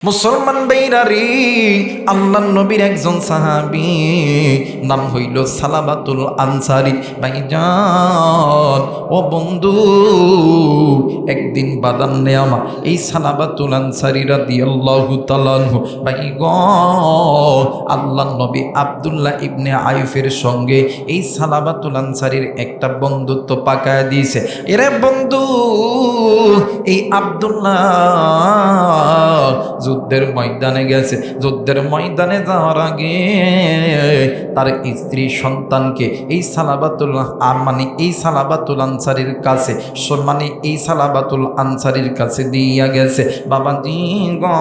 মুসলমান বেইরারি আল্লাহর নবীর একজন সাহাবী নাম হইল সালাবাতুল আনসারী। ভাইজান ও বন্ধু, একদিন বাদান নেয়ামা এই সালাবাতুল আনসারী রাদিয়াল্লাহু তাআলা আনহু ভাই গো আল্লাহর নবী আব্দুল্লাহ ইবনে আইফের সঙ্গে এই সালাবাতুল আনসারীর একটা বন্ধুত্ব পাকায় দিয়েছে। এরে বন্ধু, এই আব্দুল্লাহ যুদ্ধের ময়দানে গেছে। যুদ্ধের ময়দানে যাওয়ার আগে তার স্ত্রী সন্তানকে এই সালাবাতুল এই সালাবাতুল আনসারীর কাছে এই সালাবাতুল আনসারীর কাছে দিয়া গেছে। বাবা জি গো,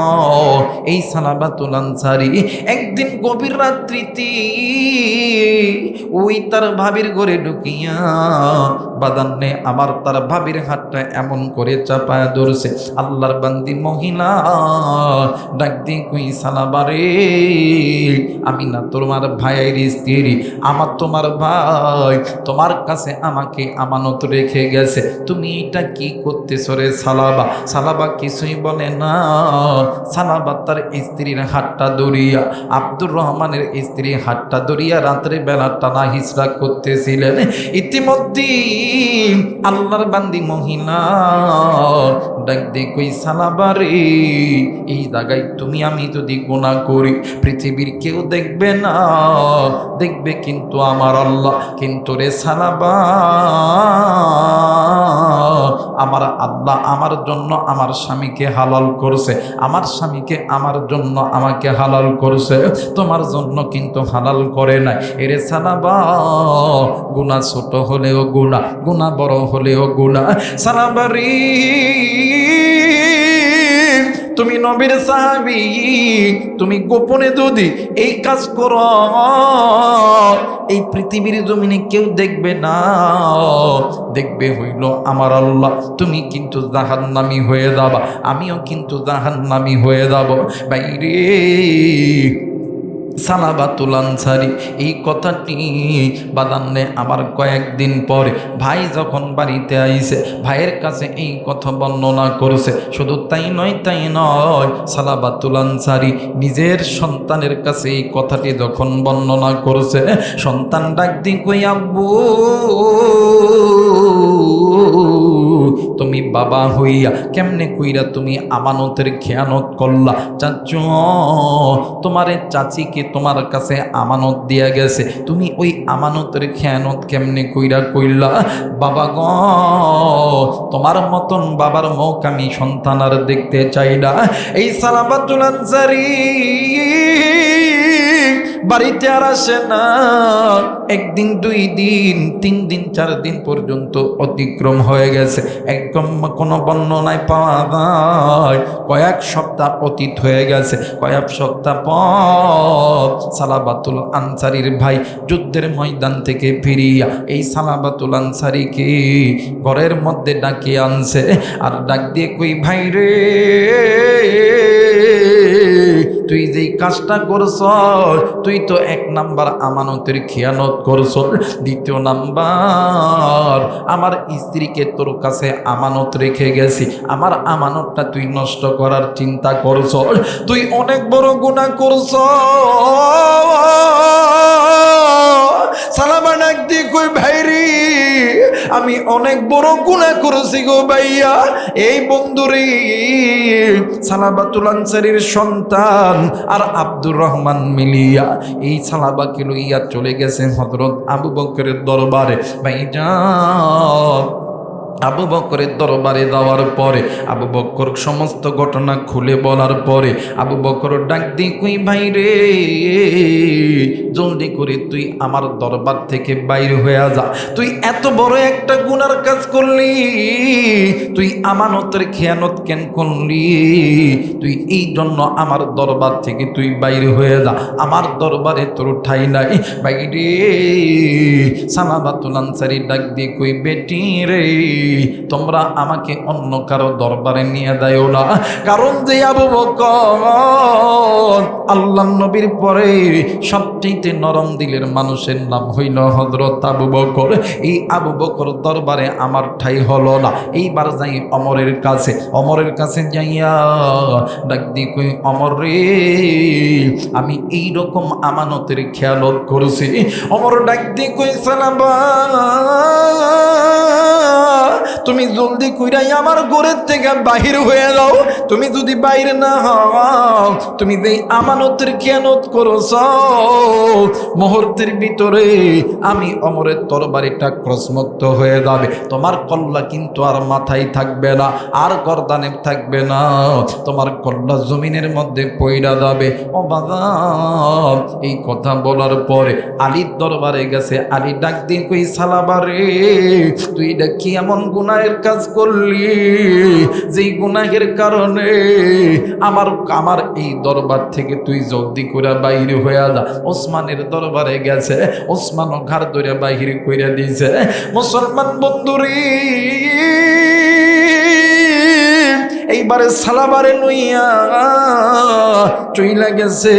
এই সালাবাতুল আনসারী একদিন গভীর রাত্রিতে ওই তার ভাবির ঘরে ঢুকিয়া বাদান্নে আমার তার ভাবির হাতটা এমন করে চাপায়া ধরছে। আল্লাহর বান্দি মহিলা ডাক দিয়ে কই সালাবারে, আমি না তোমার ভাইয়ের স্ত্রী, আমার তোমার ভাই তোমার কাছে আমাকে আমানত রেখে গেছে, তুমি এটা কি করতেছো রে সালাবা? সালাবা কিছুই বলে না। সালাবা তার স্ত্রীর হাতটা ধরিয়া, আব্দুর রহমানের স্ত্রী হাতটা ধরিয়া রাত্রে বেলা টানা হিসরা করতেছিলেন। ইতিমধ্যে আল্লাহর বান্দি মহিলা ডাক দিয়ে কই সালাবারে, এই জায়গায় তুমি আমি যদি গুনাহ করি পৃথিবীর কেউ দেখবে না, দেখবে কিন্তু আমার আল্লাহ। কিন্তু রে সালাবা, আমার আল্লাহ আমার জন্য আমার স্বামীকে হালাল করছে, আমার স্বামীকে আমার জন্য আমাকে হালাল করছে, তোমার জন্য কিন্তু হালাল করে নাই। এরে সালাবা, গুনাহ ছোট হলেও গুনাহ, গুনাহ বড় হলেও গুনাহ। সালাবারি, তুমি নবীর সাহাবী, তুমি গোপনে যদি এই কাজ করো এই পৃথিবীর জমিনে কেউ দেখবে না, দেখবে হইল আমার আল্লাহ। তুমি কিন্তু জাহান্নামী হয়ে যাবা, আমিও কিন্তু জাহান্নামী হয়ে যাব। বাইরে সালাবাতুল আনসারী এই কথাটি বাদান্নে আমার কয়েকদিন পরে ভাই যখন বাড়িতে আইছে, ভাইয়ের কাছে এই কথা বর্ণনা করছে। শুধু তাই নয় সালাবাতুল আনসারী নিজের সন্তানের কাছে এই কথাটি যখন বর্ণনা করছে, সন্তান ডাক দি কই আব্বু, তুমি বাবা হইয়া কেমনে কইরা তুমি আমানতের খেয়ানত করলা? চাচু, তোমারে চাচিকে তোমার কাছে আমানত দিয়া গেছে, তুমি ওই আমানতের খেয়ানত কেমনে কইরা কইলা? বাবা গ, তোমার মতন বাবার মুখ আমি সন্তান আর দেখতে চাই না। এই সালাবাতুল আনসারী বাড়িতে আর আসে না। একদিন, দুই দিন, 3 দিন, 4 দিন পর্যন্ত অতিক্রম হয়ে গেছে। একদম কোনো বর্ণনায় পাওয়া যায় কয়েক সপ্তাহ অতীত হয়ে গেছে। কয়েক সপ্তাহ পর সালাবাতুল আনসারীর ভাই যুদ্ধের ময়দান থেকে ফিরিয়া এই সালাবাতুল আনসারীকে ঘরের মধ্যে ডাকিয়ে আনছে। আর ডাক দিয়ে কই, ভাই রে, তুই যেই কাজটা করছ, তুই তো 1 নাম্বার আমানতের খেয়ানত করছ, 2 নাম্বার আমার স্ত্রীকে তোর কাছে আমানত রেখে গেছি, আমার আমানতটা তুই নষ্ট করার চিন্তা করছ, তুই অনেক বড় গুনাহ করছ। সালামা ডাক দিয়ে কই, ভাইরি, আমি অনেক বড় গুনাহ করেছি গো ভাইয়া। এই বন্ধুরে সালাবাতুল আনসারীর সন্তান আর আব্দুর রহমান মিলিয়া এই সালাবাকে লইয়া চলে গেছে হযরত আবু বকরের দরবারে। ভাইজান, আবু বকরের দরবারে যাওয়ার পরে আবু বকর সমস্ত ঘটনা খুলে বলার পরে আবু বকর ডাক দিয়ে কই, ভাই রে, জলদি করে তুই আমার দরবার থেকে বাইরে হয়ে যা। তুই এত বড় একটা গুনার কাজ করলি, তুই আমানতের খেয়ানত কেন করলি? তুই এই জন্য আমার দরবার থেকে তুই বাইরে হয়ে যা, আমার দরবারে তোর ঠাই নাই। ভাই রে, সালাবাতুল আনসারী ডাক দিয়ে কই, বেটি রে, তোমরা আমাকে অন্য কারো দরবারে নিয়ে দেও না। কারণ যে আবু বকর আল্লাহর নবীর পরে সবচেয়ে নরম দিলের মানুষের নাম হইল হযরত আবু বকর। এই আবু বকর দরবারে আমার ঠাই হলো না। এইবার যাই অমরের কাছে, অমরের কাছে যাইয়া ডাক দি কই, অমর রে, আমি এই রকম আমানতের খেয়ালত করছি। অমর ডাক দি কই, সালাবা, তুমি জলদি কইরাই আমার ঘরের থেকে বাহির হয়ে যাও। তুমি যদি বাইরে না হও, তুমি যে আমানতের খেয়ানত করছ, মুহূর্তের ভিতরে আমি অমরের তরবারিটা ক্রসমুক্ত হয়ে যাবে। তোমার কল্লা কিন্তু আর মাথায় থাকবে না, আর গর্দানে থাকবে না, তোমার কল্লা জমিনের মধ্যে পইড়া যাবে। ও বাবা, এই কথা বলার পরে আলীর দরবারে গেছে। আলী ডাক দিয়ে কই, সালাবা রে, তুই এটা কি এমন গুনাহের কাজ করলি যেই গুনাহের কারণে আমার এই দরবার থেকে তুই জলদি করে বাইরে হয়ে যা। ওসমানের দরবারে গেছে, ওসমানও ঘাড় ধরে বাহির করে দিয়েছে। মুসলমান বন্ধুরে, এইবারে সালাবারে লইয়া চইলা গেছে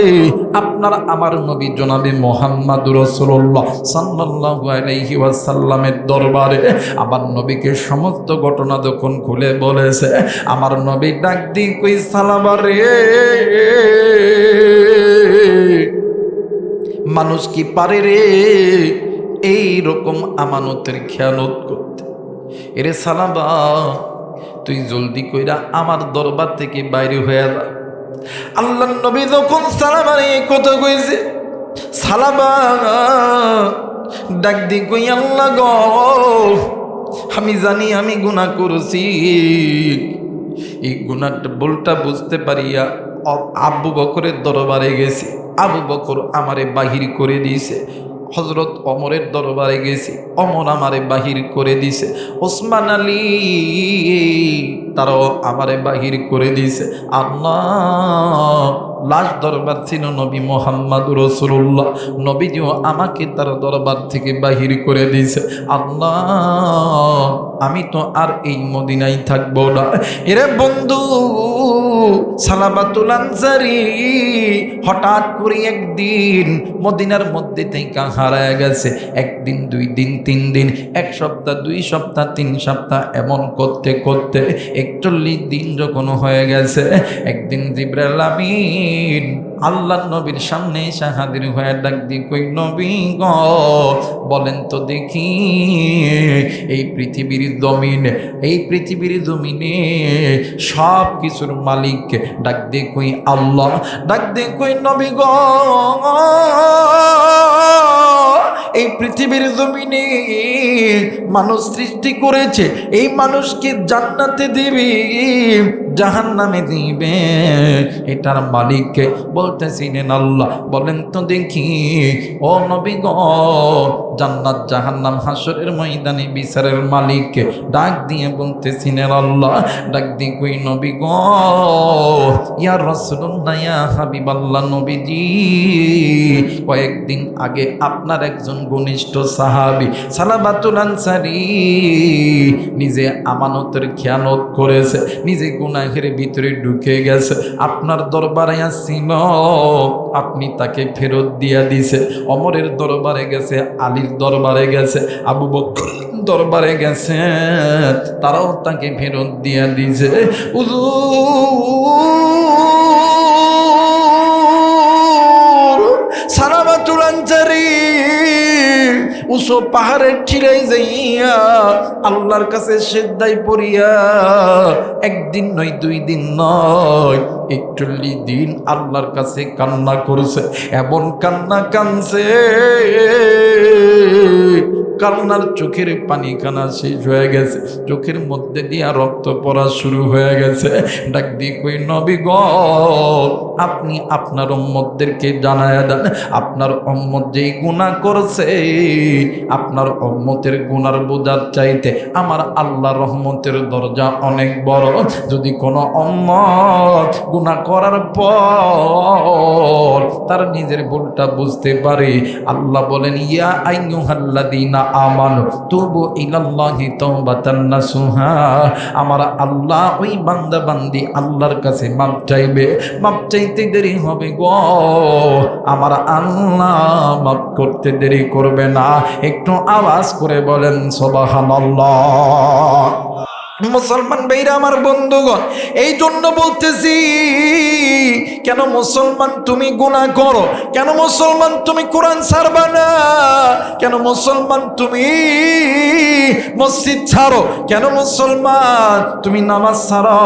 আপনার আমার নবী জনাবে মুহাম্মদুর রাসূলুল্লাহ সাল্লাল্লাহু আলাইহি ওয়াসাল্লামের দরবারে। আবার নবীকে সমস্ত ঘটনা যখন খুলে বলেছে, আমার নবী ডাক দি কই, সালাবারে, মানুষ কি পারে রে এই রকম আমানতের খেয়ানত করতে? এরে সালাবা, তুই জলদি কইরা আমার দরবার থেকে বাইরে হয়ে যা। আল্লাহর নবী যখন সালামার এই কথা কইছে, সালামা ডাক দি কই, আল্লাহ গো, আমি জানি আমি গুনাহ করছি। এই গুনাহটা বলটা বুঝতে পারিয়া আবু বকরের দরবারে গেছি। আবু বকর আমারে বাহির করে দিয়েছে। হযরত অমরের দরবারে গেছি, অমর আমারে বাহির করে দিছে। ওসমান আলী তারাও আমারে বাহির করে দিছে। আল্লাহ, লাশ দরবার ছিল নবী মুহাম্মদুর রাসূলুল্লাহ, নবীজিও আমাকে তার দরবার থেকে বাহির করে দিয়েছে। আল্লাহ, আমি তো আর এই মদিনায় থাকবো না। এরে বন্ধু, সালাবাতুল আনসারী হঠাৎ করে একদিন মদিনার মধ্যে থেকে হারায় গেছে। একদিন, 2 দিন, 3 দিন, 1 সপ্তাহ, 2 সপ্তাহ, 3 সপ্তাহ, এমন করতে করতে 41 দিন যখন হয়ে গেছে, একদিন জিবরাইল আমিন আল্লাহর নবীর সামনে এসে হাজির হয়ে ডাক দিয়ে কই, নবী গো, বলেন তো দেখি, এই পৃথিবীর জমিনে সব কিছুর মালিককে? ডাক দিয়ে কই, আল্লাহ। ডাক দিয়ে কই, নবী গো, এই পৃথিবীর জমিনে মানুষ সৃষ্টি করেছে, এই মানুষকে জান্নাতে দিবে, জাহান্নামে দিবে, এটার মালিককে? বলতেছিলেন আল্লাহ। বলেন তো দেখি, ও নবী গো, জান্নাত জাহান্নাম হাসরের ময়দানে বিচারের মালিককে? ডাক দিয়ে বলতেছিলেন আল্লাহ। ডাক দিয়ে কই, নবী গো, ইয়া রাসূলুল্লাহ, ইয়া হাবিবাল্লাহ, নবীজি, কয়েকদিন আগে আপনার একজন ঘনিষ্ঠ সাহাবী সালাবাতুল আনসারী নিজে আমানতের খেয়ানত করেছে, নিজে গুনাহের ভিতরে ঢুকে গেছে, আপনার দরবারে আসছিল, আপনি তাকে ফেরত দিয়া দিছে। অমরের দরবারে গেছে, আলীর দরবারে গেছে, আবু বকর দরবারে গেছে, তারাও তাকে ফেরত দিয়া দিছে। সালাবাতুল আনসারী উঁচু পাহাড়ের ঠিলাই যাইয়া আল্লাহর কাছে সিজদায় পড়িয়া একদিন নয়, 2 দিন নয়, 41 দিন আল্লাহর কাছে কান্না করছে। এমন কান্না কানছে, কান্নার চোখের পানি কানা শেষ হয়ে গেছে, চোখের মধ্যে দিয়া রক্ত পড়া শুরু হয়ে গেছে। ডাক দিয়ে কই, নবী গো, আপনি আপনার উম্মতদেরকে জানায়া দেন, আপনার উম্মত যেই গুনাহ করছে, আপনার উম্মতের গুনার বোঝার চাইতে আমার আল্লাহ রহমতের দরজা অনেক বড়। যদি কোনো উম্মত গুনাহ করার পর তার নিজের ভুলটা বুঝতে পারে, আল্লাহ বলেন ইয়া আইয়ুহাল্লাযীনা আমানু তুবু ইলাল্লাহি তাওবাতান নাসুহা। আমার আল্লাহ ওই বান্দা বান্দি আল্লাহর কাছে মাপ চাইবে, মাপ চাইতে দেরি হবে গো, আমার আল্লাহ মাপ করতে দেরি করবে না। একটু আওয়াজ করে বলেন সুবহানাল্লাহ। মুসলমান ভাইরা আমার বন্ধুগণ, এই জন্য বলতেছি, কেন মুসলমান তুমি গুনাহ করো, কেন মুসলমান তুমি কোরআন ছাড়বা না, কেন মুসলমান তুমি মসজিদ ছাড়ো, কেন মুসলমান তুমি নামাজ ছাড়ো,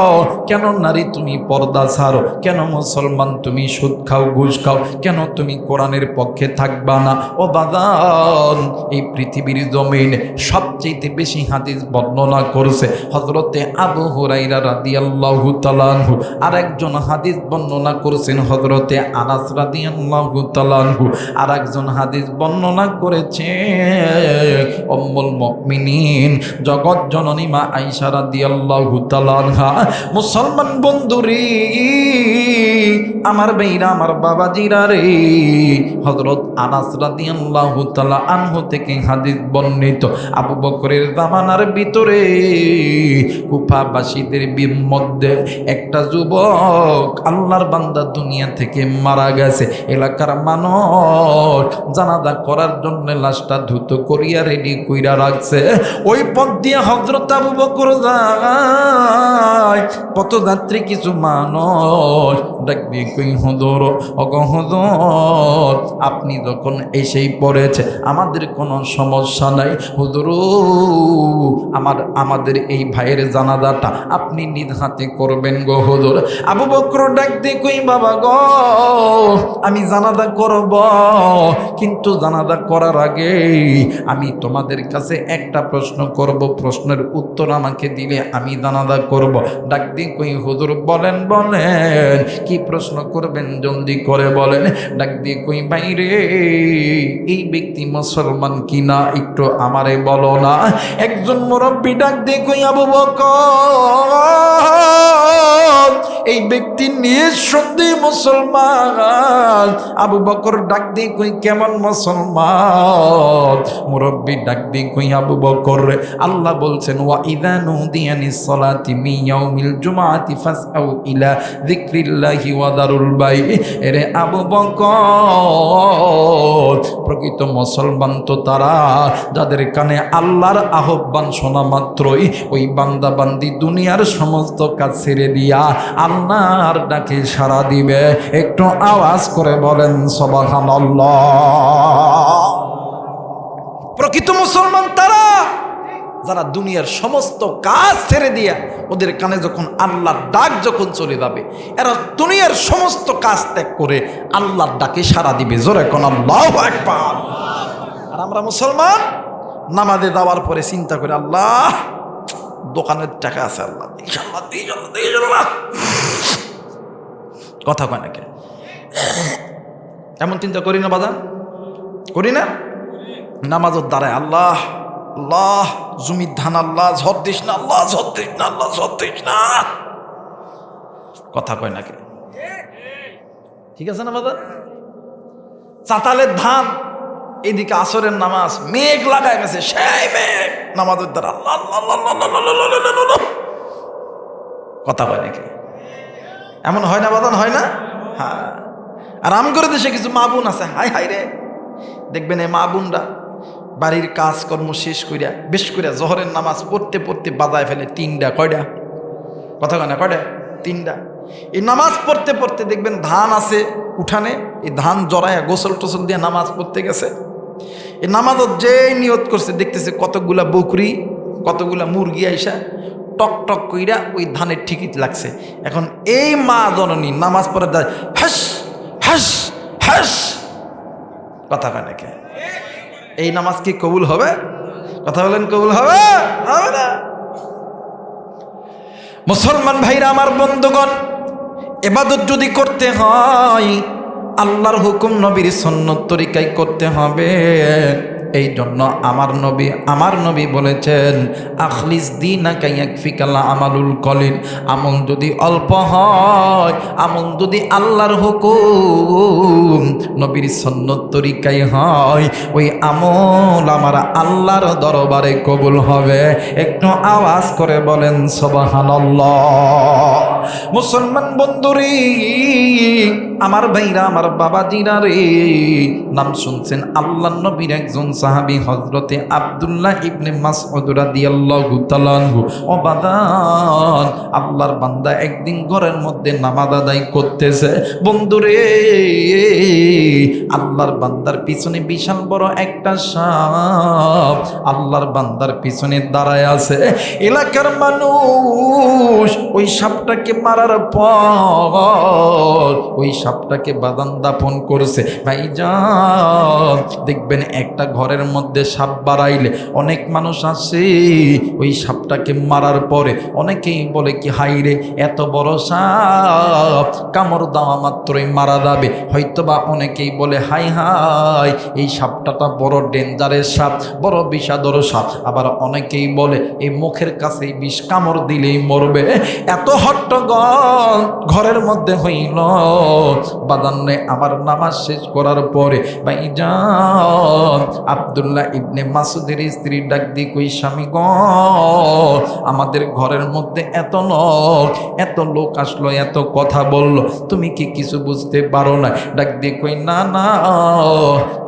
কেন নারী তুমি পর্দা ছাড়ো, কেন মুসলমান তুমি সুদ খাও ঘুষ খাও, কেন তুমি কোরআনের পক্ষে থাকবা না? ও বাদান, এই পৃথিবীর জমিনে সবচেয়ে বেশি হাদিস বর্ণনা করছে হযরতে আবু হুরায়রা রাদিয়াল্লাহু তাআলা আনহু, আর একজন হাদিস বর্ণনা করেছেন হযরতে আনাস রাদিয়াল্লাহু তাআলা আনহু, আর একজন হাদিস বর্ণনা করেছে উম্মুল মুমিনিন জগৎ জননী মা আয়েশা রাদিয়াল্লাহু তাআলা আনহা। মুসলমান বন্ধুরি আমার ভাইরা আমার বাবাজিরা রে, হযরত আনাস রাদিয়াল্লাহু তাআলা আনহু থেকে হাদিস বর্ণিত, আবু বকরের জামানার ভিতরে কুফাবাসীদের মধ্যে একটা যুবক আল্লাহর বান্দা দুনিয়া থেকে মারা গেছে। এলাকার মানুষ জানাজা করার জন্য লাশটা দ্রুত করিয়া রেডি কইরা রাখছে। ওই পথ দিয়ে হযরত আবু বকর যায়, পথযাত্রী কিছু মানুষ ডাক দিয়ে কই হুজুর, ওগো হুজুর, আপনি যখন এসেই পড়েছে আমাদের কোনো সমস্যা নাই হুজুর, আমাদের এই ভাইয়ের জানাজাটা আপনি নিজ হাতে করবেন গো হুজুর। আবু বকর ডাক দিয়ে কই বাবা গো, আমি জানাজা করব, কিন্তু জানাজা করার আগে আমি তোমাদের কাছে একটা প্রশ্ন করব, প্রশ্নের উত্তর আমাকে দিলে আমি জানাজা করব। ডাক দিয়ে কই হুজুর বলেন বলেন, কি প্রশ্ন করবেন জলদি করে বলেন। ডাক দিয়ে কই বাইরে এই ব্যক্তি মুসলমান কিনা একটু আমারে বলো না। একজন মুরব্বী ডাক দিয়ে কই আবু বকর, এই ব্যক্তি নিঃসন্দেহে মুসলমান। আবু বকর ডাক দিয়ে কই কেমন মুসলমান? মুরব্বী ডাক দিয়ে কই আবু বকর, আল্লাহ বলছেন ওয়া ইযা নুদিয়া লিস-সালাতি মিন ইয়াউমিল জুমআতি ফাসআউ ইলা যিকরিল্লাহি ওয়া দারুল বাই। এরে আবু বকর, প্রকৃত মুসলমান তো তারা যাদের কানে আল্লাহর আহ্বান শোনা মাত্রই ওই বান্দা বান্দি দুনিয়ার সমস্ত কাজ ছেড়ে দিয়া আল্লাহর ডাকে সাড়া দিবে। একটু আওয়াজ করে বলেন সুবহানাল্লাহ। প্রকৃত মুসলমান তারা যারা দুনিয়ার সমস্ত কাজ ছেড়ে দিয়া, ওদের কানে যখন আল্লাহর ডাক যখন চলে যাবে, এরা দুনিয়ার সমস্ত কাজ ত্যাগ করে আল্লাহর ডাকে সাড়া দিবে। জোরে কোন আল্লাহু আকবার। আর আমরা মুসলমান নামাজে যাওয়ার পরে চিন্তা করে, আল্লাহ দোকানের টাকা আছে, আল্লাহ ইনশাআল্লাহ ইনশাআল্লাহ, কথা কয় নাকি? এমন চিন্তা করি না বাজান, করি না? নামাজের দ্বারায় আল্লাহ আল্লাহ জমির ধান আল্লাহ ঝড় দিস না, আল্লাহ ঝড় দিস না, আল্লাহ ঝড় দিস না, কথা কয় নাকি? ঠিক আছে না বাজান? চাতালের ধান, এদিকে আসরের নামাজ, মেঘ লাগায় গেছে, সেই মেঘ নামাজের দ্বারা আল্লাহ আল্লাহ আল্লাহ, কথা কয় নাকি? এমন হয় না বাদান, হয় না? হ্যাঁ। আর আম করে দেশে কিছু মা বোন আছে, হাই হাই রে, দেখবেন এই মা বোনরা বাড়ির কাজকর্ম শেষ করিয়া বেশ করিয়া জহরের নামাজ পড়তে পড়তে বাজায় ফেলে তিনটা, কয়টা? কথা কয় না, কয়টা? তিনটা। এই নামাজ পড়তে পড়তে দেখবেন ধান আছে উঠানে, এই ধান জড়াইয়া গোসল টোসল দিয়ে নামাজ পড়তে গেছে। এই নামাজত যে নিয়ত করছে দেখতেছে কতগুলা বকরি কতগুলা মুরগি আইসা টক টক কইরা ওই ধানের ঠিকিত লাগছে। এখন এই মা জননী নামাজ পড়ে যায় হাস হাস হাস, কথা কয় নাকি? এই নামাজ কি কবুল হবে? কথা বলেন, কবুল হবে? হবে না। মুসলমান ভাইরা আমার বন্ধুগণ, ইবাদত যদি করতে হয় আল্লাহর হুকুম নবীর সুন্নত তরিকায় করতে হবে। এই জন্য আমার নবী বলেছেন, আখলিস দীনাকা ইয়াকফিকাল আমালুল কলিল। আমল যদি অল্প হয়, আমল যদি আল্লাহর হুকুম নবীর সুন্নত তরিকায় হয়, ওই আমল আমার আল্লাহর দরবারে কবুল হবে। একটু আওয়াজ করে বলেন সুবহানাল্লাহ। মুসলমান বন্ধুরে, আমার ভাইরা, আমার বাবাজিরা রে, নাম শুনছেন আল্লাহর নবীর একজন সাহাবী হযরতে আব্দুল্লাহ ইবনে মাসউদ রাদিয়াল্লাহু তাআলা আনহু। ও বাদান, আল্লাহর বান্দা একদিন ঘরের মধ্যে নামাজ আদায় করতেছে। বন্ধুরে, আল্লাহর বান্দার পিছনে বিশাল বড় একটা সাপ আল্লাহর বান্দার পিছনে দাঁড়ায় আছে। এলাকার মানুষ ওই সাপটাকে মারার পর ওই সাপটাকে বাদান দাফন করছে। ভাইজান, দেখবেন একটা ঘরের মধ্যে সাপ বাড়াইলে অনেক মানুষ আসে, ওই সাপটাকে মারার পরে অনেকেই বলে কি, হাই রে, এত বড় সাপ, কামড় দেওয়া মাত্রই মারা যাবে। হয়তোবা অনেকেই বলে, হাই হাই, এই সাপটা বড় ডেঞ্জারের সাপ, বড় বিষাদর সাপ। আবার অনেকেই বলে, এই মুখের কাছে বিষ কামড় দিলেই মরবে। এত হট্টগোল ঘরের মধ্যে হইল। বাদান্নে আবার নামাজ শেষ করার পরে ভাইজান আব্দুল্লাহ ইবনে মাসুদের স্ত্রী ডাক দিয়ে কই, স্বামী গো, আমাদের ঘরের মধ্যে এত লোক আসলো, এত কথা বলল, তুমি কি কিছু বুঝতে পারো না? ডাক দিয়ে কই, না না,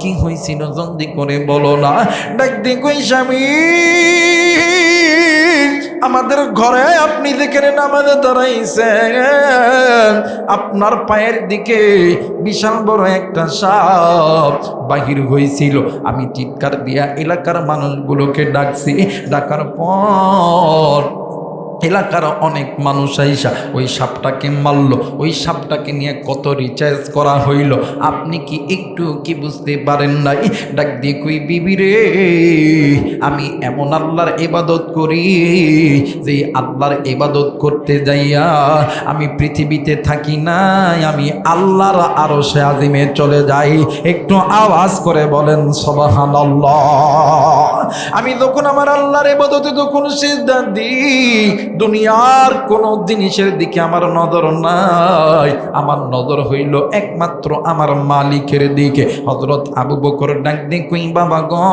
কি হয়েছিল জলদি করে বলো না। ডাক দিয়ে কই, স্বামী, আমাদের ঘরে আপনি যেখানে নামাজে দাঁড়াইছেন, আপনার পায়ের দিকে বিশাল বড় একটা সাপ বাহির হয়েছিল। আমি চিৎকার দিয়া এলাকার মানুষগুলোকে ডাকছি। ডাকার পর এলাকার অনেক মানুষ আইসা ওই সাপটাকে মারল। ওই সাপটাকে নিয়ে কত রিচার্জ করা হইল, আপনি কি একটু কি বুঝতে পারেন নাই? ডাক দিয়ে কই, বিবি রে, আমি এমন আল্লাহর ইবাদত করি যে আল্লাহর ইবাদত করতে যাইয়া আমি পৃথিবীতে থাকি নাই, আমি আল্লাহর আরশে আজিমে চলে যাই। একটু আওয়াজ করে বলেন সুবহানাল্লাহ। আমি যখন আমার আল্লাহর ইবাদতে যখন সিজদা দিই, দুনিয়ার কোন জিনিসের দিকে আমার নজর নাই, আমার নজর হইল একমাত্র আমার মালিকের দিকে। হযরত আবু বকর ডাক দিয়ে কই, বাবা গো,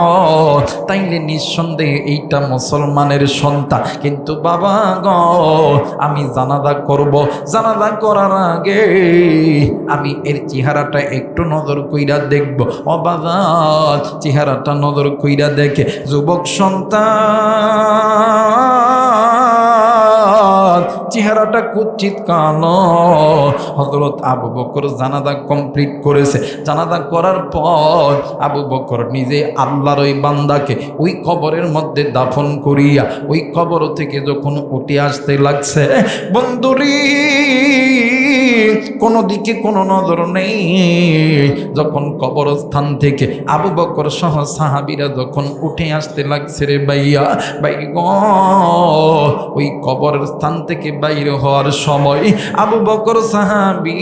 তাইলে নিঃসন্দেহে এইটা মুসলমানের সন্তান, কিন্তু বাবা গো, আমি জানাজা করব, জানাজা করার আগে আমি এর চেহারাটা একটু নজর কইরা দেখব। ও বাবা, চেহারাটা নজর কইরা দেখে যুবক সন্তান, চেহারাটা কুৎসিত কালো। হযরত আবু বকর জানাজা কমপ্লিট করেছে। জানাজা করার পর আবু বকর নিজে আল্লাহর ওই বান্দাকে ওই কবরের মধ্যে দাফন করিয়া ওই কবর থেকে যখন উঠে আসতে লাগছে, বন্ধুরি, কোনো দিকে কোনো নজর নেই। যখন কবরস্থান থেকে আবু বকর সহ সাহাবীরা যখন উঠে আসতে লাগছে, রে ভাইয়া, ভাই গো, ওই কবরস্থান থেকে বাইরে হওয়ার সময় আবু বকর সাহাবী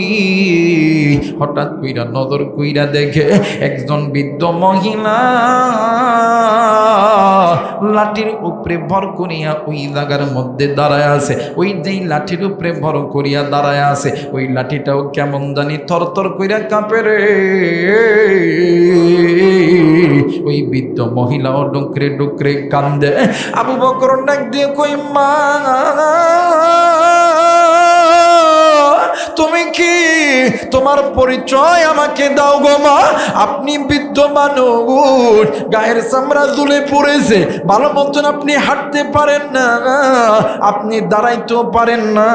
হঠাৎ কইরা নজর কইরা দেখে একজন বৃদ্ধ মহিলা লাঠির উপরে ভর করিয়া ওই জায়গার মধ্যে দাঁড়ায় আছে। ওই যেই লাঠির উপরে ভর করিয়া দাঁড়ায় আছে, ওই লাঠিটাও কেমন জানি থরথর কইরা কাঁপে রে। ওই বৃদ্ধ মহিলাও ডুকরে ডুকরে কান্দে। আবু বকর ডাক দিয়ে কই, মা, তুমি কি, তোমার পরিচয় আমাকে দাও গো মা। আপনি বৃদ্ধ মানুষ, গায়ের চামড়া ঝুলে পড়েছে, ভালো মতন আপনি হাঁটতে পারেন না, আপনি দাঁড়াইতেও পারেন না,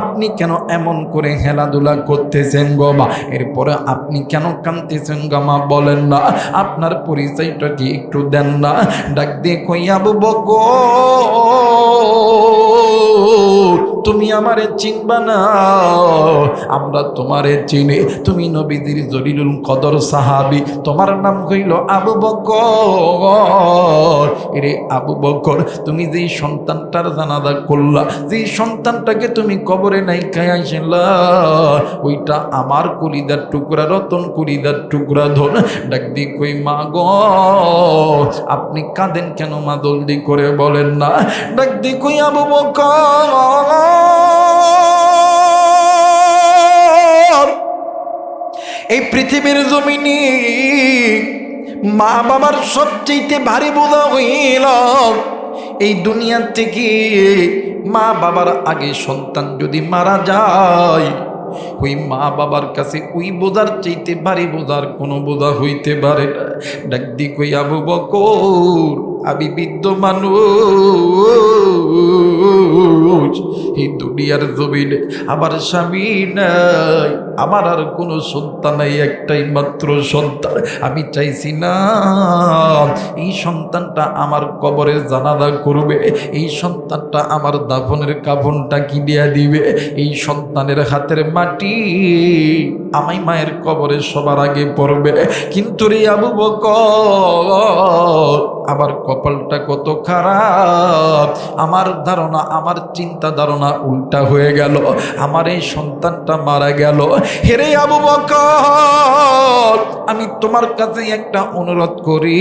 আপনি কেন এমন করে খেলাধুলা করতেছেন গো মা? এরপরে আপনি কেন কাঁদতেছেন গো মা? বলেন না, আপনার পরিচয়টা কি একটু দেন না। ডাক দিয়ে কই, আবু বকর, তুমি আমারে চিনবা না, আমরা তোমারে চিনি, তুমি নবীদের জলিলুল কদর সাহাবী, তোমার নাম হইল আবু বকর। এরে আবু বকর, তুমি যেই সন্তানটার জানাজা করলা, যেই সন্তানটাকে তুমি কবরে নাই খাইয়াছিলা, ওইটা আমার কলিদার টুকরা, রতন কলিদার টুকরা ধন। ডাক দি কই মা গো, আপনি কাঁদেন কেন মা? জলদি করে বলেন না। ডাক দি কই আবু বকর, এই পৃথিবীর জমিনে মা বাবার সবচেয়ে ভারী বোঝা হইল এই দুনিয়া থেকে মা বাবার আগে সন্তান যদি মারা যায়, ওই মা বাবার কাছে ওই বোঝার চাইতে ভারী বোঝার কোনো বোঝা হইতে পারে না। ডাক দি কই আবু বকর, আমি বৃদ্ধ মানুষ, এই দুনিয়ার জমিনে আমার স্বামী নাই, আমার আর কোনো সন্তান নাই, একটাই মাত্র সন্তান। আমি চাইছি না এই সন্তানটা আমার কবরে জানাজা করবে, এই সন্তানটা আমার দাফনের কাফনটা কিনিয়া দিবে, এই সন্তানের হাতের মাটি আমায় মায়ের কবরে সবার আগে পড়বে। কিন্তু রে আবু বকর, আমার কপালটা কত খারাপ, আমার ধারণা, আমার চিন্তা ধারণা উল্টা হয়ে গেল, আমার এই সন্তানটা মারা গেল। হেরে আবু বকর, আমি তোমার কাছে একটা অনুরোধ করি,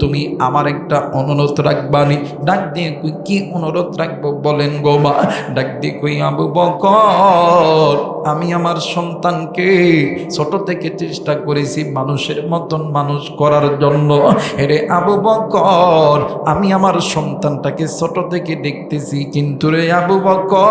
তুমি আমার একটা অনুরোধ রাখবানি। ডাক দিয়ে কই কি অনুরোধ রাখবো বলেন গো মা? ডাক দিয়ে কই আবু বকর, আমি আমার সন্তানকে ছোট থেকে চেষ্টা করেছি মানুষের মতন মানুষ করার জন্য। এরে আবু বকর, আমি আমার সন্তানটাকে ছোট থেকে দেখতেছি, কিন্তু রে আবু বকর,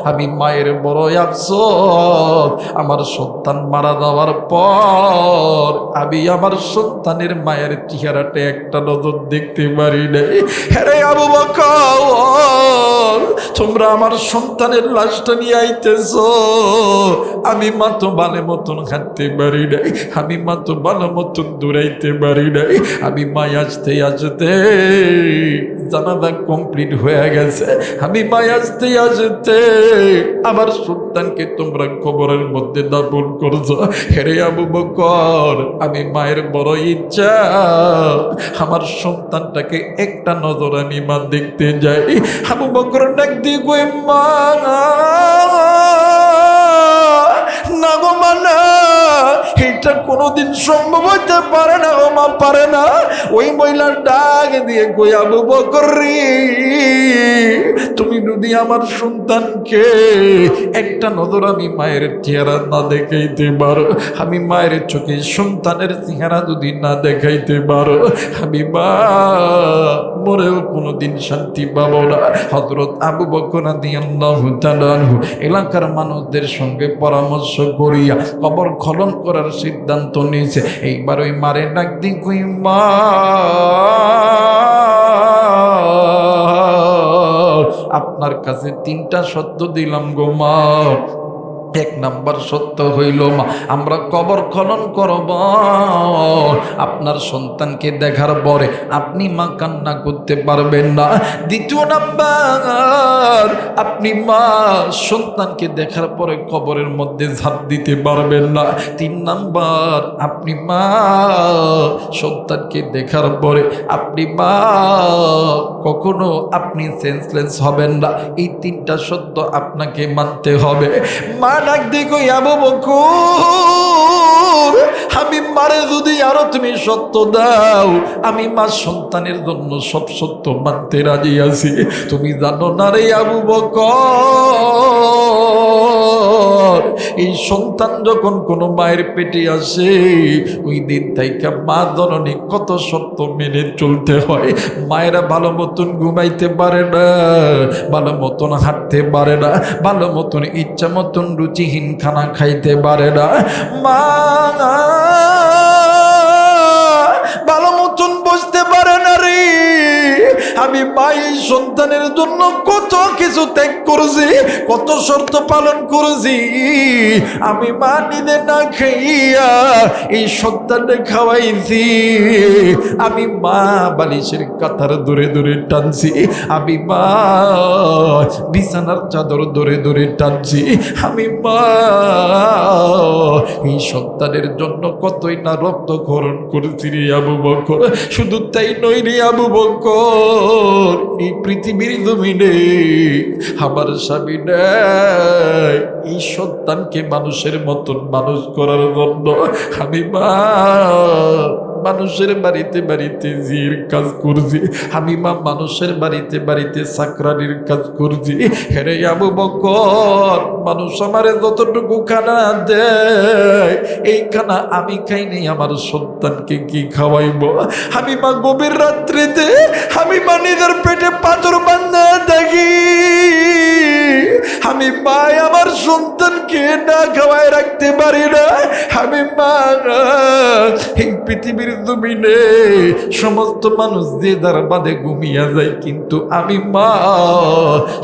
আমি মায়ের বড় আফসোস, আমার সন্তান মারা যাওয়ার পর আমি আমার সন্তানের মায়ের চেহারাটা একটা নজর দেখতে পারি নাই। হেরে আবু বকর, তোমরা আমার সন্তানের লাশটা নিয়ে আইতেছ, আমি মা তো ভালো মতন হাঁটতে পারি নাই, আমি মা তো ভালো মতন দৌড়াইতে পারি নাই, আমি মা আসতে আসতে জানাজা কমপ্লিট হয়ে গেছে, আমি মা আসতে আসতে আমার সন্তানকে তোমরা কবরের মধ্যে দাফন করছো। হেরে আবু বকর, আমি মায়ের বড় ইচ্ছা আমার সন্তানটাকে একটা নজর আমি মা দেখতে যাই। আবু বকর ডাক দিয়ে কই মা না গো মা না, এটা কোনোদিন সম্ভব হইতে পারে না গো মা, পারে না। ওই মহিলার ডাক দিয়ে কই আবু বকর রে, তুমি যদি আমার সন্তানকে একটা নজর আমি মায়ের চেহারা না দেখাইতে পারো, আমি মায়ের চোখে সন্তানের চেহারা যদি না দেখাইতে পারো, আমি মা মরেও কোনোদিন শান্তি পাবো না। হযরত আবু বকর রাদিয়াল্লাহু তাআলা আনহু এলাকার মানুষদের সঙ্গে পরামর্শ করিয়া কবর খনন করার সিদ্ধান্ত নিয়েছে। এইবার ওই মারে ডাক দিন কই মা, আপনার কাছে 3টা সত্য দিলাম গো মা। 1 নাম্বার সত্য হইল মা, আমরা কবর খনন করব, আপনার সন্তানকে দেখার পরে আপনি মা কান্না করতে পারবেন না। 2 নাম্বার, আপনি মা সন্তানকে দেখার পরে কবরের মধ্যে ঝাঁপ দিতে পারবেন না। 3 নাম্বার, আপনি মা সন্তানকে দেখার পরে আপনি মা কখনো আপনি সেন্সলেস হবেন না। এই 3টা সত্য আপনাকে মানতে হবে। মা ডাক দিয়ে কই আবু বকর, আমি মারে যদি আরো তুমি সত্য দাও, আমি মা সন্তানের জন্য সব সত্য মানতে রাজি আছি। তুমি জানো না রে আবু বকর, এই সন্তান যখন কোনো মায়ের পেটে আসে, ওই দিন থেকে মা জননী কত সত্য মেনে চলতে হয়। মায়েরা ভালো মতন ঘুমাইতে পারে না, ভালো মতন হাঁটতে পারে না, ভালো মতন ইচ্ছা মতন রুচিহীন খানা খাইতে পারে না, মা ভালো মতন বসতে পারে না রে, আমি মা এই সন্তানের জন্য কত কিছু ত্যাগ করেছি, কত শর্ত পালন করেছি। আমি মা নিজে না খাইয়া এই সন্তানকে খাওয়াইছি। আমি মা বালিশের কাতার দূরে দূরে টানছি, আমি মা বিছানার চাদর দূরে দূরে টানছি। আমি মা এই সন্তানের জন্য কতই না রক্তক্ষরণ করেছি রে আবু বকর। শুধু তাই নয় রে আবু বকর, এই পৃথিবীর জমিনে আমার স্বামী নাই, এই সন্তানকে মানুষের মতন মানুষ করার জন্য আমি মা মানুষের বাড়িতে বাড়িতে জির কাজ করছি। আমি মা মানুষের বাড়িতে বাড়িতে চাকরানির কাজ করছি। হেরে আবু বকর, মানুষ আমারে যতটুকু খানা দেয়, এই খানা আমি খাইনি, আমার সন্তানকে কি খাওয়াইব? আমি মা গভীর রাত্রিতে আমি মা নিজের পেটে পাথর বান্ধা দেখি। আমি মা আমার সন্তানকে না খাওয়াই রাখতে পারি না। আমি মা এই পৃথিবীর জমিনে সমস্ত মানুষ যে যার বাদে ঘুমিয়ে যায়, কিন্তু আমি মা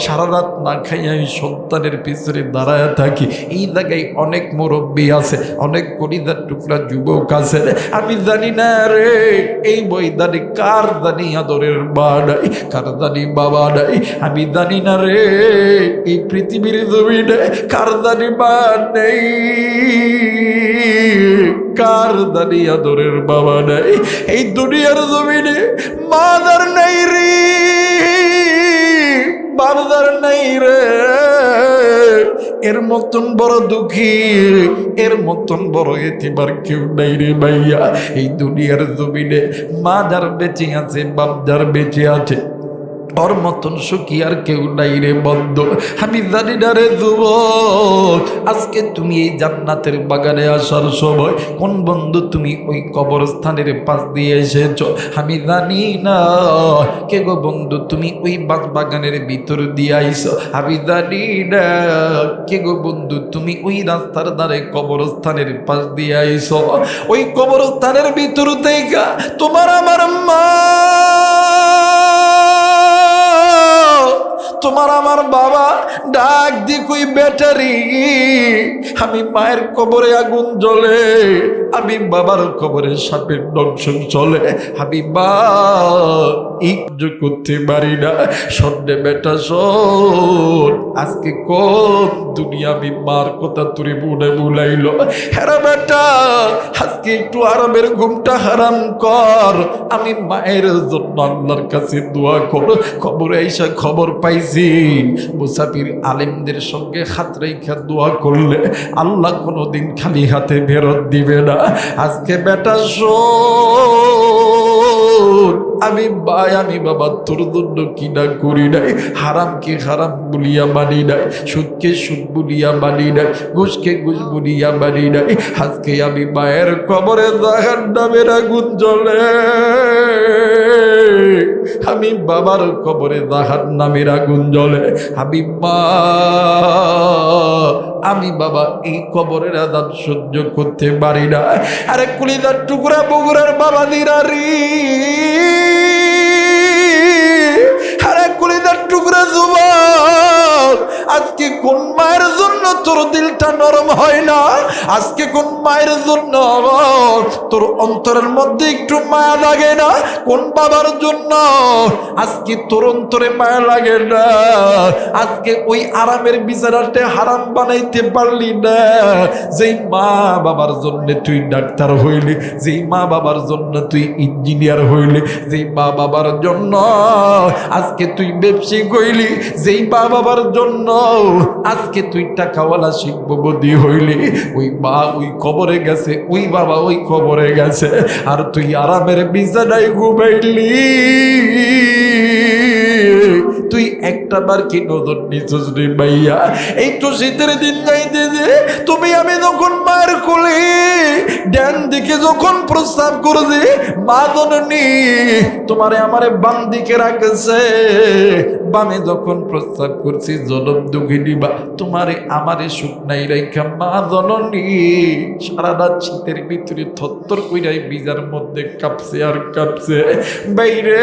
সারা রাত না খাইয়া এই সন্তানের পিছনে দাঁড়ায় থাকি। এই জায়গায় অনেক মুরব্বী আছে, অনেক কলিজার টুকরা যুবক আছে। আমি জানি না রে এই ময়দানে কার জানি আদরের মা নাই, কার জানি বাবা নাই। আমি জানি না রে এই পৃথিবীর জমিনে কার জানি মা নেই, কার জানি আদরের বাবা নাই। এই দুনিয়ার জমিনে মাদার নাই রে, বাবার নাই রে। এর মতন বড় দুঃখী, এর মতন বড় এতিবার কেউ নাই রে ভাইয়া। এই দুনিয়ার জমিনে মা যার বেঁচে আছে, বাপ যার বেঁচে আছে, ওর মতন সুখী আর কেউ নাই রে বন্ধু। আমি জানি না রে যুবক, আজকে তুমি এই জান্নাতের বাগানে আসার সময় কোন বন্ধু তুমি ওই কবরস্থানের পাশ দিয়ে এসেছ আমি জানি না। কে গো বন্ধু তুমি ওই বাগানের ভিতর দিয়ে আইছো আমি জানি না। কে গো বন্ধু তুমি ওই রাস্তার ধারে কবরস্থানের পাশ দিয়ে আইছো, ওই কবরস্থানের ভিতর থেকে তোমার আমার মা, তোমার আমার বাবা ডাক দি কই ব্যাটারি। আমি মায়ের কবরে আগুন জ্বলে, আমি বাবার কবরে সাপের দংশন চলে। আমি মা ইজ্জ করতে পারি না। সন্ধ্যে বেটা শোন, আজকে কোন দুনিয়া আমি মার কথা তুই মনে বুলাইল। হেরা বেটা আজকে একটু আরামের ঘুমটা হারাম কর। আমি মায়ের জন্য আল্লাহর কাছে দোয়া কর। খবরে আইসা খবর পাইছি মুসাফির আলেমদের সঙ্গে হাত রেখা দোয়া করলে আল্লাহ কোনোদিন খালি হাতে ফেরত দিবে না। আজকে বেটা শোন, আমি ভাই আমি বাবা তোর জন্য কিনা করি নাই, হারামকে হারাম বলিয়া মানি নাই, সুদকে সুদ বলিয়া মানি নাই, ঘুষকে ঘুষ বলিয়া মানি নাই। আজকে আমি মায়ের কবরে জাহান্নামের আগুন জ্বলে, আমি বাবার কবরে জাহান্নামের আগুন জ্বলে। আমি মা আমি বাবা এই কবরের আযাব সহ্য করতে পারি না। আরে কুলিদার টুকরা বগুড়ার বাবা দিরারি, আরে কুলিদার টুকরা যুবক, আজকে কোন মায়ের জন্য তোর দিলটা নরম হয় না? আজকে কোন মায়ের জন্য তোর অন্তরের মধ্যে একটু মায়া লাগে না? কোন বাবার জন্য আজকে তোর অন্তরে মায়া লাগে না? আজকে ওই আরামের বিছানাতে হারাম বানাইতে পারলি না। যেই মা বাবার জন্য তুই ডাক্তার হইলি, যেই মা বাবার জন্য তুই ইঞ্জিনিয়ার হইলি, যেই মা বাবার জন্য আজকে তুই ব্যবসায়িক হইলি, যেই মা বাবার জন্য আজকে তুই টাকাওয়ালা শিল্পপতি হইলি, ওই মা ওই কবরে গেছে, ওই বাবা ওই কবরে গেছে, আর তুই আরামের বিছানায় ঘুমাইলি। তুই তুই একটা বার কি নজর নিছস রে ভাইয়া? এই তো শীতের দিন যাইতেছে, তুমি আমি যখন মায়ের কোলে ডান দিকে যখন প্রস্তাব করেছি, মা জননী তোমারে আমারে বাম দিকে রাখছে, বামে যখন প্রস্তাব করছি জনম দুঃখিনী বা তোমারে আমারে সুখ নাই রাইখা মা জননী সারা রাত শীতের ভিতরে থরথর কইরাই বিজার মধ্যে কাঁপছে আর কাঁপছে। বাইরে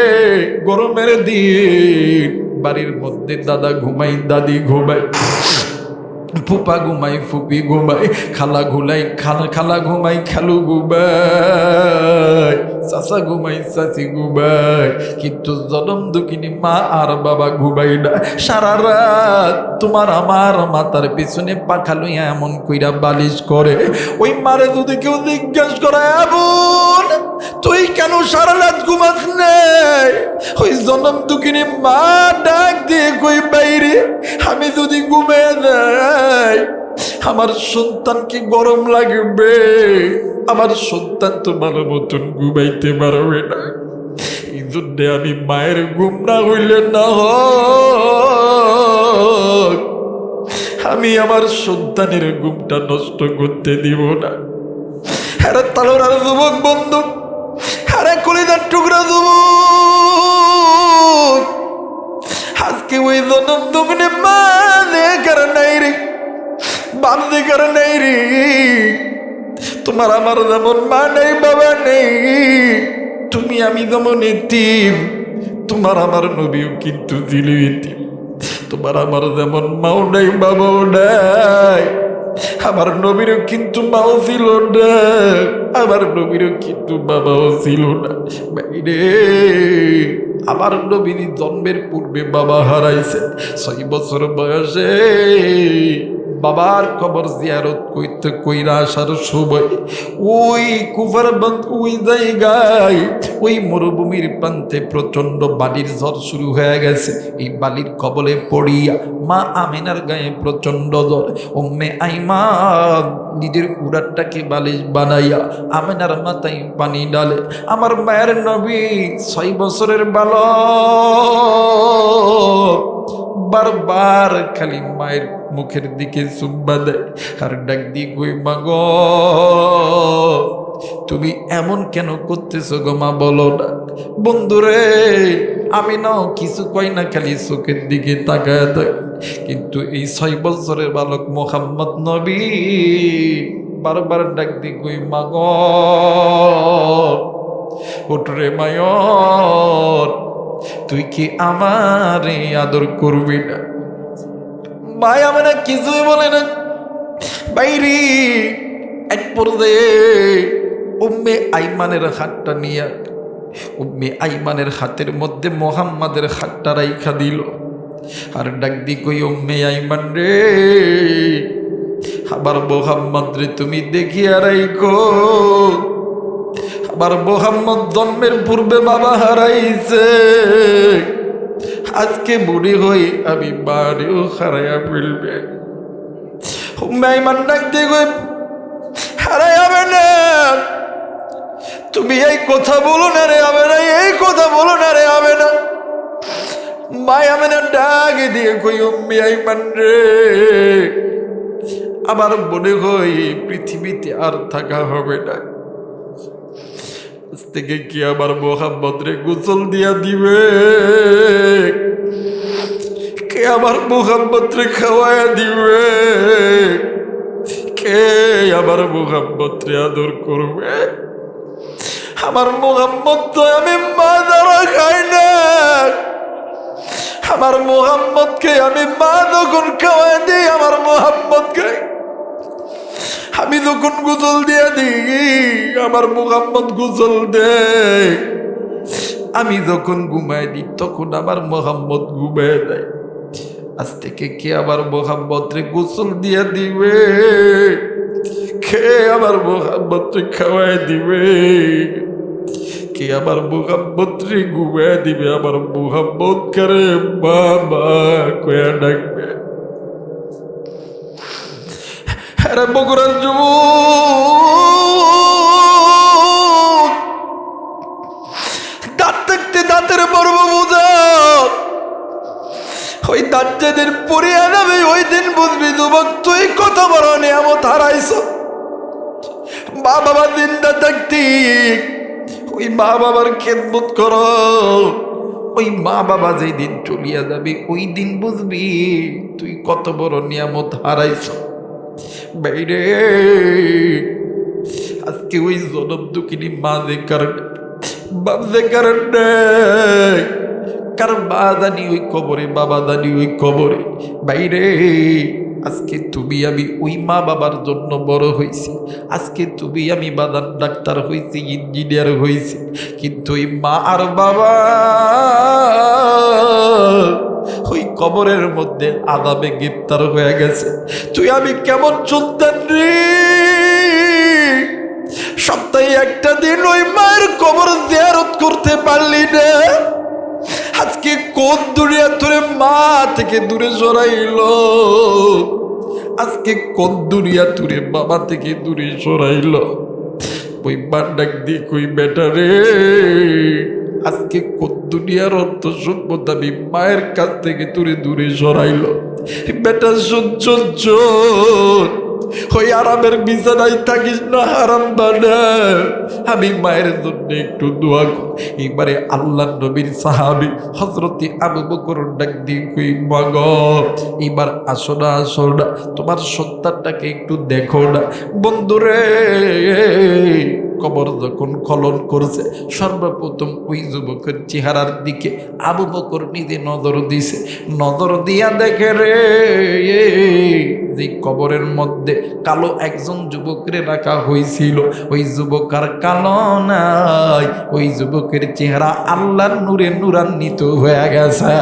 গরমের দিন, বাড়ির মধ্যে দাদা ঘুমাই, দাদি ঘুমাই, ফুপা ঘুমাই, ফুপি ঘুমাই, খালা খালা ঘুমাই, খালু ঘুমাই, চাচা ঘুমাই, চাচি ঘুমাই, কিন্তু জনম দুঃখিনী মা আর বাবা ঘুমাই না। সারা রাত তোমার আমার মাথার পিছনে পাখা লইয়া এমন কইরা বালিশ করে। ওই মারে যদি কেউ জিজ্ঞেস করে, বোন তুই কেন সারা রাত ঘুমাস নাই, ওই জনম দুঃখিনী মা ডাক দিয়ে কই, বাইরে আমি যদি ঘুমিয়ে যাই আমার সন্তান কি গরম লাগবে, আমার সন্তান তো ভালো মতন ঘুমাইতে পারবে না। এই জন্যে আমি মায়ের ঘুম না হইলে না হোক, আমি আমার সন্তানের ঘুমটা নষ্ট করতে দিব না। আরে তালোরার যুবক বন্ধু, আরে কলিজার টুকরা যুবক, আজকে ওই জনম দুঃখিনী মা দেখার নাই রে, বাপ দেখার নাই রে। তোমার আমার যেমন মা নেই, বাবা নেই, তুমি আমি যেমন এতিম, তোমার আমার নবীও কিন্তু ছিল এতিম। তোমার আমার যেমন মাও নাই, বাবাও নাই, আমার নবীরও কিন্তু মাও ছিল না, আমার নবীরও কিন্তু বাবাও ছিল না। বাইরে আমার নবীর জন্মের পূর্বে বাবা হারাইছে, 6 বছর বয়সে বাবার কবর জিয়ারত করতে কইরা আসার সময় ওই কুফারবন্দ ওই জায়গায় ওই মরুভূমির প্রান্তে প্রচন্ড বালির ঝড় শুরু হয়ে গেছে। এই বালির কবলে পড়িয়া মা আমিনার গায়ে প্রচন্ড জ্বর। উম্মে আইমান নিজের উড়ারটাকে বালিশ বানাইয়া আমিনার মাথায় পানি ডালে। আমার মায়ের নবী 6 বছরের বালক বারবার খালি মায়ের মুখের দিকে চুম্বা দেয় আর ডাক দিয়ে কই, মা গো তুমি এমন কেন করতেছো গো মা, বলো না। বন্ধুরে আমি নাও কিছু কই না, খালি চোখের দিকে তাকায় দেয়। কিন্তু এই 6 বছরের বালক মোহাম্মদ নবী বারবার ডাক দিয়ে কই, মা গো ওঠরে মায়র, তুই কি আমারে আদর করবি না? ভাই আমার কিছুই বলে না। বাইরে এক পর্যায়ে উম্মে আইমানের হাতটা নিয়ে উম্মে আইমানের হাতের মধ্যে মোহাম্মদের হাতটা রাইখা দিল আর ডাক দি কই, উম্মে আইমান রে, আবার মোহাম্মদ রে তুমি দেখিয়া রাইখো, আবার মোহাম্মদ জন্মের পূর্বে বাবা হারাইছে, আজকে বুড়ি হই আমি বাড়িও হারাইয়া ফেলবে। মেহমান ডাক দিয়ে হারাই হবে না, তুমি এই কথা বলো না রে, হবে না, এই কথা বলো না রে, হবে না। মাই আমি না ডাক দিয়ে কই, উম্মি আইমান রে, আমার মনে হয় পৃথিবীতে আর থাকা হবে না, আজ থেকে কি আমার মোহাম্মদ রে গোসল দিয়া দিবে, কে আমার মোহাম্মদ রে খাওয়ায়া দিবে, কে আমার মোহাম্মদ রে আদর করবে? আমার মোহাম্মদ তো আমি মা দ্বারা খাই না, আমার মোহাম্মদকে আমি মা যখন খাওয়াই দিই আমার মোহাম্মদ খাই, আমি যখন গোসল দিয়ে দিই আমার মোহাম্মদ গোসল দেয়, আমি যখন ঘুমাই দিই তখন আমার মোহাম্মদ ঘুমায় দেয়। আজ থেকে কে আবার মোহাম্মদ রে গোসল দিয়ে দিবে, কে আবার মোহাম্মদ রে খাওয়াই দিবে, কে আবার মোহাম্মদ রে ঘুমায় দিবে? আমার মোহাম্মদ করে বাবা কয়া ডাকবে। আরে বগুড়ার যুবক, দাঁত থাকতে দাঁতের মর্ম বোঝা, ওই দাঁত যেদিন পড়িয়া যাবে ওই দিন বুঝবি যুবক তুই কত বড় নিয়ামত হারাইছ। মা বাবা জিন্দা থাকতি ওই মা বাবার খেদমত কর। ওই মা বাবা যেই দিন চলিয়া যাবে ওই দিন বুঝবি তুই কত বড় নিয়ামত হারাইছ। বাইরে আজকে ওই জনম দুঃখিনী মা যে কারণে বাপ যে কারণে, কারণ মা জানি ওই কবরে বাবা জানি ওই কবরে। বাইরে আজকে তুমি আমি ওই মা বাবার জন্য বড় হয়েছি। আজকে তুমি আমি বাদান ডাক্তার হয়েছি, ইঞ্জিনিয়ার হয়েছি, কিন্তু ওই মা আর বাবা ওই কবরের মধ্যে আযাবে গ্রেফতার হয়ে গেছে। তুই আমি কেমন চলতেন রে? সপ্তাহে একটা দিন ওই মায়ের কবর জিয়ারত করতে পারলি না। আজকে কোন দুনিয়া তোরে মা থেকে দূরে সরাইল? আজকে কোন দুনিয়া তোরে বাবা থেকে দূরে সরাইল? ওই বার ডাক দিয়ে কই বেটা রে, আজকে কোন দুনিয়ার অর্থ সম্পদ আমি মায়ের কাছ থেকে তোরে দূরে সরাইল? বেটা সহ্য ওই আরামের বিছানায় থাকিস না, হারাম বানা। আমি মায়ের জন্য একটু দোয়া কর। এবারে আল্লাহ নবীর সাহাবী হযরতে আবু বকর ডাক দিয়ে কই মাগ, এবার আসো না তোমার সন্তানটাকে একটু দেখো না। বন্ধুরে কবর যখন খনন করছে সর্বপ্রথম ওই যুবকের চেহারার দিকে আবু বকর নিজে নজর দিছে। নজর দিয়া দেখে রে যে কবরের মধ্যে কালো একজন যুবকরে রাখা হয়েছিল, ওই যুবক আর কালো নাই, ওই যুবকের চেহারা আল্লাহর নূরে নূরান্বিত হয়ে গেছে।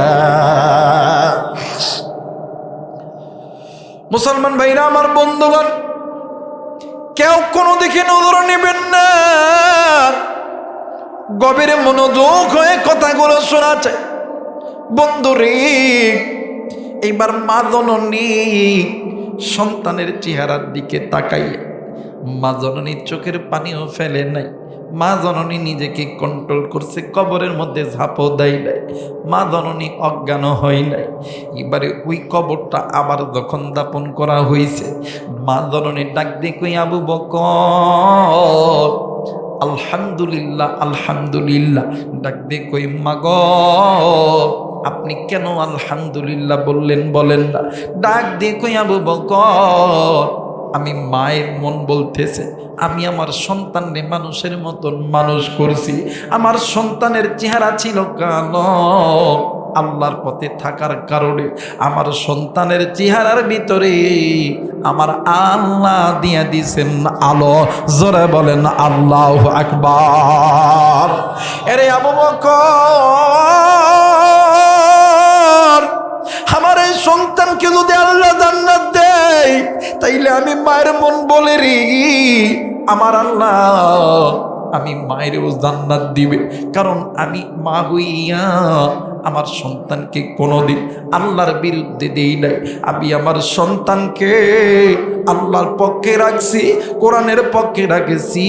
মুসলমান ভাইরা আমার, বন্ধুগণ, কেউ কোনো দিকে নজর নেবেন না, গভীরে মনোযোগ হয়ে কথাগুলো শোনা চাই। বন্ধুরে এইবার মা জননী সন্তানের চেহারার দিকে তাকাইয়া মা জননীর চোখের পানিও ফেলে নাই। মা জননী নিজেকে কন্ট্রোল করছে, কবরের মধ্যে ঝাঁপও দেয় নাই, মা জননী অজ্ঞান হয় নাই। এবারে ওই কবরটা আবার যখন দাপন করা হয়েছে, মা জননী ডাক দিয়ে কই আবু বকর আলহামদুলিল্লাহ আলহামদুলিল্লাহ। ডাক দিয়ে কই মাগ আপনি কেন আলহামদুলিল্লাহ বললেন বলেন না? ডাক দিয়ে কই আবু বকর আমি মায়ের মন বলতেছে আমি আমার সন্তানরে মানুষের মতন মানুষ করছি। আমার সন্তানের চেহারা ছিল কালো, আল্লাহর পথে থাকার কারণে আমার সন্তানের চেহারার ভিতরে আমার আল্লাহ দিয়া দিছেন আলো। জোরে বলেন আল্লাহু আকবার। এরে আবু বকর, আমার এই সন্তানকে যদি আল্লাহ জান্নাত দেয় তাইলে আমি মায়ের মন বলে রে আমার আল্লাহ আমি মায়েরও জান্নাত দিবে। কারণ আমি মা হইয়া আমার সন্তানকে কোনোদিন আল্লাহর বিরুদ্ধে দেই নাই। আমি আমার সন্তানকে আল্লাহর পক্ষে রাখছি, কোরআনের পক্ষে রাখছি,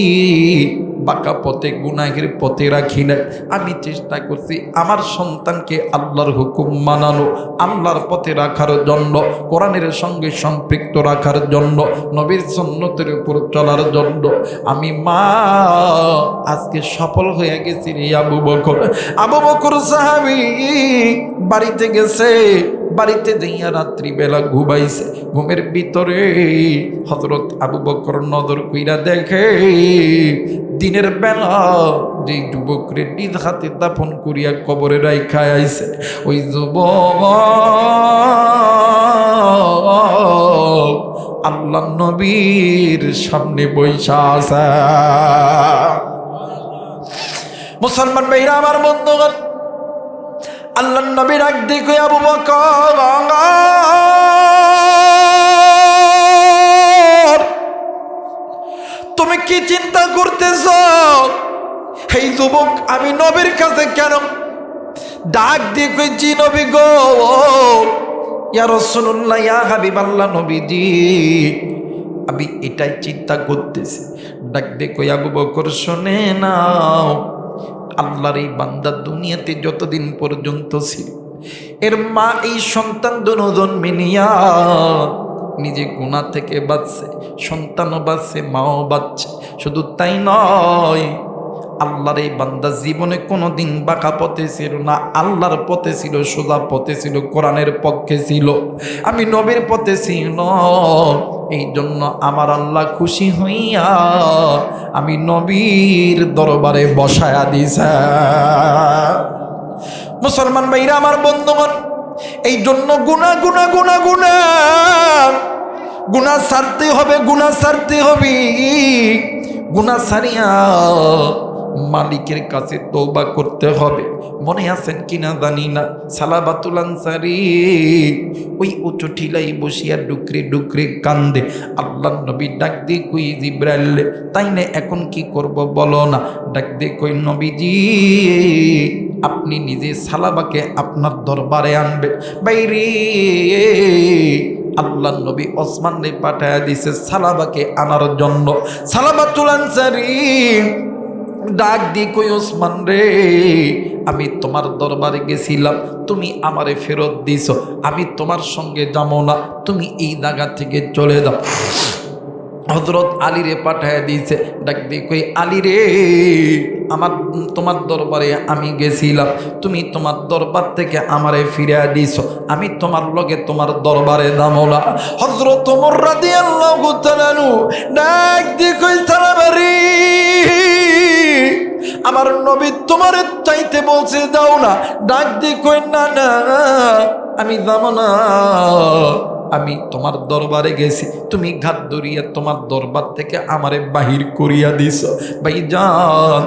বাঁকা পথে গুনাহের পথে রাখি নাই। আমি চেষ্টা করছি আমার সন্তানকে আল্লাহর হুকুম মানানো, আল্লাহর পথে রাখার জন্য, কোরআনের সঙ্গে সম্পৃক্ত রাখার জন্য, নবীর সুন্নতের উপর চলার জন্য। আমি মা আজকে সফল হয়ে গেছি রে আবু বকর। আবু বকর সাহাবী বাড়িতে গেছে, বাড়িতে যাইয়া রাত্রিবেলা ঘুমাইছে। ঘুমের ভিতরে হযরত আবু বকর নজর কইরা দেখে দিনের বেলা যে যুবকরে নিজ হাতে দাফন করিয়া কবরে রাইখা আইছে, ওই যুবক আল্লাহ নবীর সামনে বইসা আছে। মুসলমান ভাইরা আমার, বন্ধুগণ, আল্লাহ নবী ডাক দিয়ে কই আবু বকর তুমি কি চিন্তা করতেছ? এই যুবক আমি নবীর কাছে কেন? ডাক দিয়ে কই জি নবী গো, ইয়া রাসূলুল্লাহ ইয়া হাবিবাল্লাহ নবীজি আমি এটাই চিন্তা করতেছি। ডাক দিয়ে কই আবু বকর শুনে নাও, আল্লাহর এই বান্দা দুনিয়াতে যতদিন পর্যন্ত ছিল এর মা এই সন্তান দুজন মিলিয়া নিজে গুনাহ থেকে বাঁচছে, সন্তানও বাঁচছে, মাও বাঁচছে। শুধু তাই নয়, আল্লাহর এই বান্দা জীবনে কোনোদিন বাঁকা পথে ছিল না, আল্লাহর পথে ছিল, সোজা পথে ছিল, কোরআনের পক্ষে ছিল, আমি নবীর পথে ছিল। এই জন্য আমার আল্লাহ খুশি হইয়া আমি নবীর দরবারে বসায়া দিছে। মুসলমান ভাইরা আমার বন্ধুগণ, এই জন্য গুনাহ গুনাহ গুনাহ গুনাহ গুনাহ ছাড়তে হবে, গুনাহ ছাড়তে হবে। গুনাহ ছাড়িয়া মালিকের কাছে তওবা করতে হবে। মনে আছেন কিনা জানি না, সালাবাতুল আনসারী ওই উঁচু টিলাই বসিয়া ডুকরে ডুকরে কান্দে। আল্লাহর নবী ডাক দিয়ে কই, জিবরাইল তাইলে এখন কি করব বলো না। ডাক দিয়ে কই, নবীজি আপনি নিজে সালাবাকে আপনার দরবারে আনবে। বাইরে আল্লাহর নবী ওসমানকে পাঠায়া দিছে সালাবাকে আনার জন্য। সালাবাতুল আনসারী ডাক দিয়ে কই, ওসমান রে, আমি তোমার দরবারে গেছিলাম, তুমি আমারে ফেরত দিছ, আমি তোমার সঙ্গে যাবো না, তুমি এই জায়গা থেকে চলে যাও। হযরত আলীরে পাঠায় দিয়েছে। ডাক দিয়ে কই, আলী রে, তোমার দরবারে আমি গেছিলাম, তুমি তোমার দরবার থেকে আমারে ফিরিয়ে দিছো, আমি তোমার লগে তোমার দরবারে যাবো না। হযরত ওমর রাদিয়াল্লাহু তাআলা ডাক দিয়ে কই, সালাবা রে, আমার নবী তোমারে চাইতে বলছে, যাও না। ডাক দিয়ে কই, না না, আমি যাবো না, আমি তোমার দরবারে গেছি, তুমি ঘাট ধরিয়া তোমার দরবার থেকে আমারে বাহির করিয়া দিছ। ভাইজান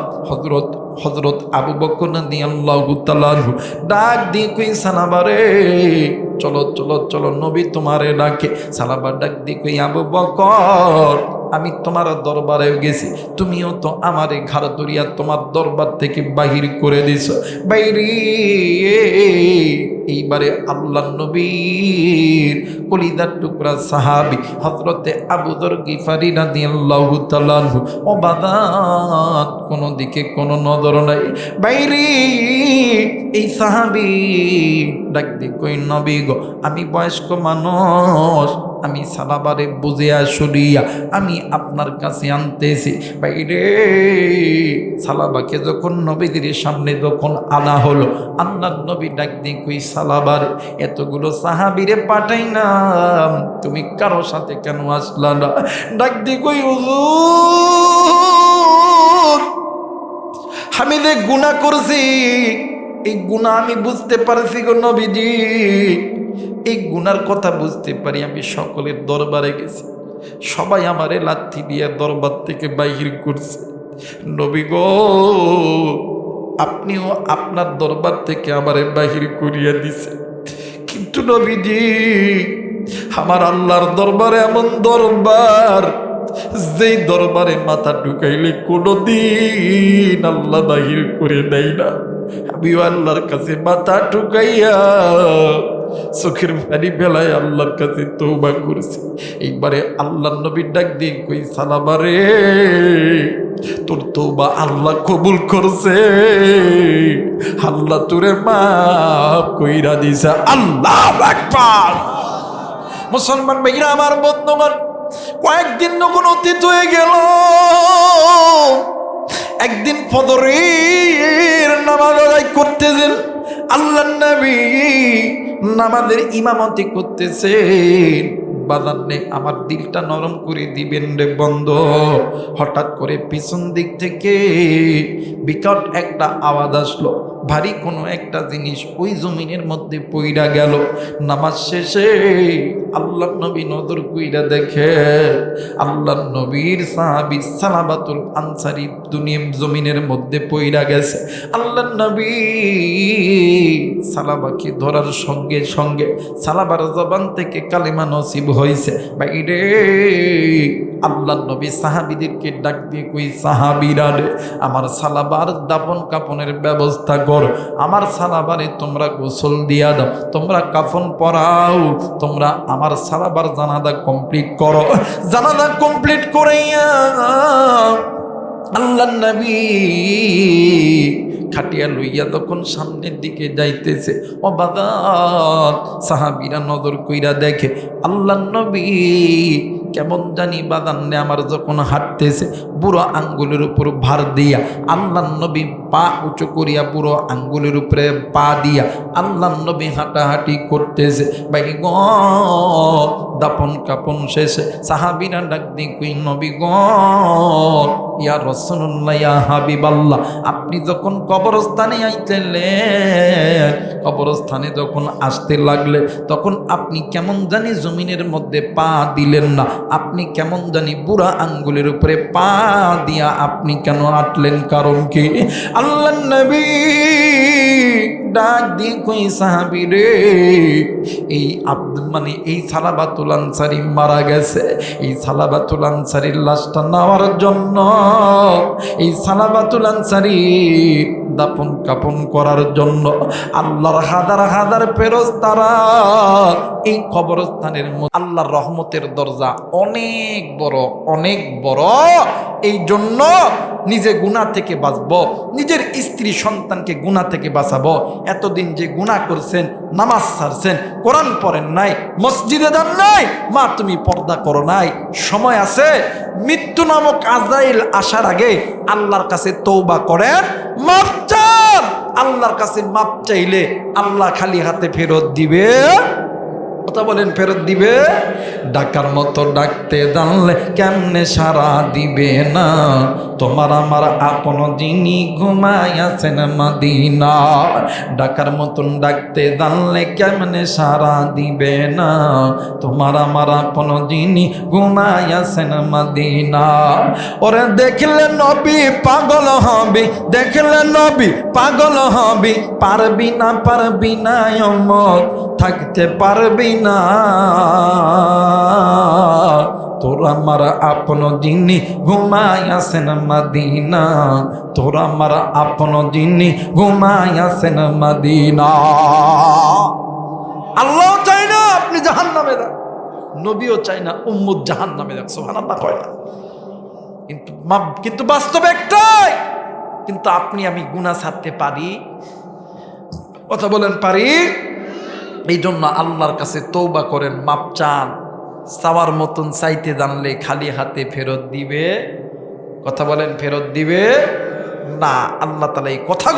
হযরত আবু বকর রাদিয়াল্লাহু তাআলা ডাক দিয়ে কই, সালাবা রে, চলো চলো চলো, নবী তোমারে ডাকে। সালাবা ডাক দিয়ে কই, আবু বকর, আমি তোমার দরবারে গেছি, তুমিও তো আমারে ঘাড় ধরিয়া তোমার দরবার থেকে বাহির করে দিছ। বাইরে এইবারে আল্লাহ নবীর কলিজার টুকরা সাহাবী হযরতে আবু যর গিফারি রাদিয়াল্লাহু তাআলা অবাদাত, কোনো দিকে কোনো নজর নাই। বাইরে এই সাহাবী ডাক দিয়ে কই, নবী গো, আমি বয়স্ক মানুষ, আমি সালাবারে বুঝিয়া শুনিয়া আমি আপনার কাছে আনতেছি। বাইরে সালাবাকে যখন নবীদের সামনে যখন আনা হলো, আল্লাহর নবী ডাক দিয়ে কই, সালাবার, এতগুলো সাহাবীরে পাঠাইলাম, তুমি কারো সাথে কেন আসলা না? ডাক দিয়ে কই, হুজুর, আমি যে গুনাহ করছি, এই গুনাহ আমি বুঝতে পারছি গো নবীজি, এই গুনার কথা বুঝতে পারি, আমি সকলের দরবারে গেছি, সবাই আমারে লাথি দিয়ে দরবার থেকে বাহির করছে। নবী গো, আপনিও আপনার দরবার থেকে আমারে বাহির করিয়া দিছে, কিন্তু নবীজি আমার আল্লাহর দরবারে এমন দরবার, যেই দরবারে মাথা ঢুকাইলে কোনোদিন আল্লাহ বাহির করে দেয় না। আমিও আল্লাহর কাছে মাথা ঢুকাইয়া চোখের পানি ফেলায় আল্লাহর কাছে তওবা করছি। এইবারে আল্লাহর নবী ডাক দিয়ে কই, সালাবা রে, তোর তওবা আল্লাহ কবুল করছে, আল্লাহ তোরে মাফ কইরা দিছে। আল্লাহু আকবার। মুসলমান ভাইরা আমার বন্ধুগণ, কয়েকদিন যখন অতীত হয়ে গেল, একদিন ফজরের নামাজ আদায় করতেছেন, আল্লাহর নবী নামাজের ইমামতি করতেছেন। বাজানে আমার দিলটা নরম করে দিবেন রে বন্ধ, হঠাৎ করে পিছন দিক থেকে বিকট একটা আওয়াজ আসলো, ভারী কোনো একটা জিনিস ওই জমিনের মধ্যে পইরা গেল। নামাজ শেষে আল্লাহর নবী নজর কইরা দেখে আল্লাহর নবীর সাহাবী সালাবাতুল আনসারী দুনিয়া জমিনের মধ্যে পইরা গেছে। আল্লাহর নবী সালাবাকে ধরার সঙ্গে সঙ্গে সালাবার জবান থেকে কালেমা নসিব হয়েছে। বাইরে আল্লাহর নবী সাহাবীদেরকে ডাক দিয়ে কই, সাহাবীরা রে, আমার সালাবার দাফন কাফনের ব্যবস্থা কর, আমার সালাবারে তোমরা গোসল দিয়া দাও, তোমরা কাফন পরাও, তোমরা আমার সালাবার জানাজা কমপ্লিট করো। জানাজা কমপ্লিট করাইয়া আল্লাহর নবী খাটিয়া লইয়া তখন সামনের দিকে যাইতেছে, অবাক সাহাবীরা নজর কইরা দেখে আল্লাহর নবী কেমন জানি বাদান্নে আমার যখন হাঁটতেছে বুড়ো আঙ্গুলের উপর ভার দিয়া, আল্লাহর নবী পা উঁচু করিয়া বুড়ো আঙ্গুলের উপরে পা দিয়া আল্লাহর নবী হাঁটাহাঁটি করতেছে। ভাই গ দাপন কাপন শেষে সাহাবীরা ডাক দিয়ে কই নবী গ ইয়া রাসূলুল্লাহ ইয়া হাবিবাল্লাহ, আপনি যখন কবরস্থানে আইতেলেন, কবরস্থানে যখন আসতে লাগলে তখন আপনি কেমন জানি জমিনের মধ্যে পা দিলেন না, আপনি কেমন জানি বুড়া আঙ্গুলের উপরে পা দিয়া আপনি কেন আটলেন, কারণ কি? আল্লাহর নবী ডাক দিয়ে কই সাহাবী রে, এই মানে এই সালাবাতুল আনসারী মারা গেছে, এই সালাবাতুল আনসারীর লাশটা নেওয়ার জন্য, এই সালাবাতুল আনসারী দাপন কাপন করার জন্য আল্লাহর হাজার হাজার ফেরেশতারা এই কবরস্থানের মধ্যে। আল্লাহর রহমতের দরজা অনেক বড়, অনেক বড়। এই জন্য নিজে গুনাহ থেকে বাঁচবো, নিজের স্ত্রী সন্তানকে গুনাহ থেকে বাঁচাবো। এতদিন যে গুনাহ করছেন, নামাজ ছাড়ছেন, কোরআন পড়েন নাই, মসজিদে যান নাই, মা তুমি পর্দা করো নাই, সময় আছে। মৃত্যু নামক আজরাইল আসার আগে আল্লাহর কাছে তওবা করেন, মাফ চান। আল্লাহর কাছে মাফ চাইলে আল্লাহ খালি হাতে ফেরত দিবে। কথা বলেন, ফেরত দিবে। ডাকার মতো ডাকতে জানলে কেমনে সারা দিবে না, তোমার আমার আপন যিনি ঘুমাইয়াছেন মদিনা। ডাকার মতন ডাকতে জানলে কেমনে সারা দিবে না, তোমার আমার আপন যিনি ঘুমাইয়াছেন মদিনা। ওরে দেখলে নবী পাগল হবি, দেখলে নবী পাগল হবি, পারবি না পারবি না অমর থাকতে পারবি না, তোর আমার আপন যিনি ঘুমাইয়াছেন মদিনা, তোর আমার আপন যিনি ঘুমাইয়াছেন মদিনা। আল্লাহ চাই না আপনি জাহান্নামে যান, নবীও চাই না উম্মত জাহান্নামে যাক। সুবহানাল্লাহ কয় না, কিন্তু বাস্তব একটাই, কিন্তু আপনি আমি গুনাহ ছাড়তে পারি? কথা বলেন, পারি? এই জন্য আল্লাহর কাছে তওবা করেন, মাপ চান। চাওয়ার মতন চাইতে জানলে খালি হাতে ফেরত দিবে। কথা বলেন, ফেরত দিবে না। আল্লাহ তাআলা এই কথা